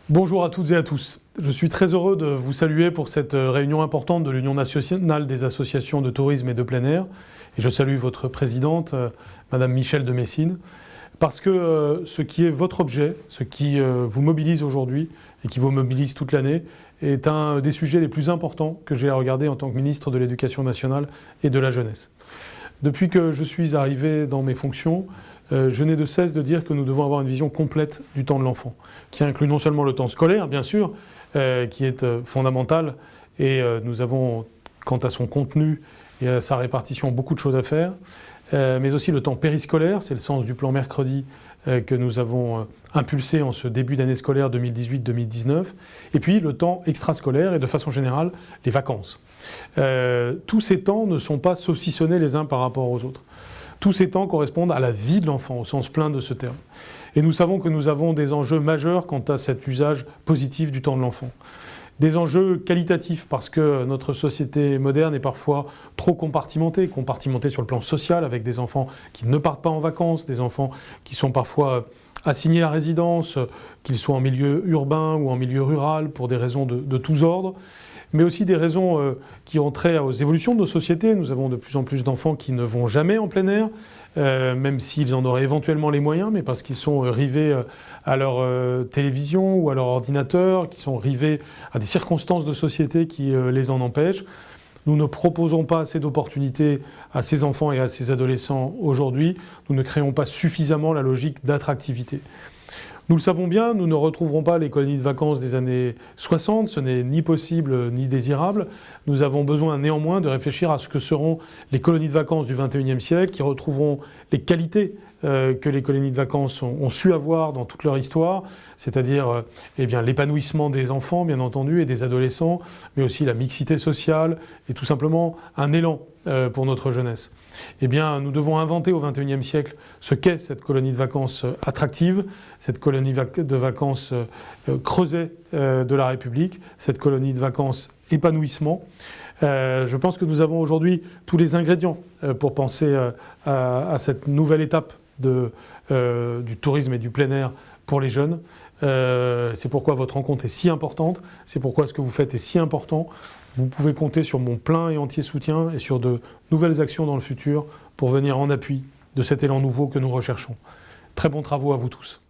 Bonjour à toutes et à tous. Je suis très heureux de vous saluer pour cette réunion importante de l'Union nationale des associations de tourisme et de plein air. Et je salue votre présidente, Madame Michèle de Messine, parce que ce qui est votre objet, ce qui vous mobilise aujourd'hui et qui vous mobilise toute l'année, est un des sujets les plus importants que j'ai à regarder en tant que ministre de l'Éducation nationale et de la jeunesse. Depuis que je suis arrivé dans mes fonctions, je n'ai de cesse de dire que nous devons avoir une vision complète du temps de l'enfant, qui inclut non seulement le temps scolaire, bien sûr, qui est fondamental, et nous avons, quant à son contenu et à sa répartition, beaucoup de choses à faire, mais aussi le temps périscolaire, c'est le sens du plan mercredi que nous avons impulsé en ce début d'année scolaire 2018-2019, et puis le temps extrascolaire et de façon générale les vacances. Tous ces temps ne sont pas saucissonnés les uns par rapport aux autres. Tous ces temps correspondent à la vie de l'enfant, au sens plein de ce terme. Et nous savons que nous avons des enjeux majeurs quant à cet usage positif du temps de l'enfant. Des enjeux qualitatifs, parce que notre société moderne est parfois trop compartimentée sur le plan social, avec des enfants qui ne partent pas en vacances, des enfants qui sont parfois assignés à résidence, qu'ils soient en milieu urbain ou en milieu rural, pour des raisons de tous ordres, mais aussi des raisons qui ont trait aux évolutions de nos sociétés. Nous avons de plus en plus d'enfants qui ne vont jamais en plein air, même s'ils en auraient éventuellement les moyens, mais parce qu'ils sont rivés à leur télévision ou à leur ordinateur, qui sont rivés à des circonstances de société qui les en empêchent. Nous ne proposons pas assez d'opportunités à ces enfants et à ces adolescents aujourd'hui. Nous ne créons pas suffisamment la logique d'attractivité. Nous le savons bien, nous ne retrouverons pas les colonies de vacances des années 60, ce n'est ni possible ni désirable. Nous avons besoin néanmoins de réfléchir à ce que seront les colonies de vacances du XXIe siècle, qui retrouveront les qualités que les colonies de vacances ont su avoir dans toute leur histoire, c'est-à-dire l'épanouissement des enfants, bien entendu, et des adolescents, mais aussi la mixité sociale et tout simplement un élan pour notre jeunesse. Nous devons inventer au XXIe siècle ce qu'est cette colonie de vacances attractive, cette colonie de vacances creuset de la République, cette colonie de vacances épanouissement. Je pense que nous avons aujourd'hui tous les ingrédients pour penser à cette nouvelle étape du tourisme et du plein air pour les jeunes. C'est pourquoi votre rencontre est si importante, c'est pourquoi ce que vous faites est si important. Vous pouvez compter sur mon plein et entier soutien et sur de nouvelles actions dans le futur pour venir en appui de cet élan nouveau que nous recherchons. Très bons travaux à vous tous.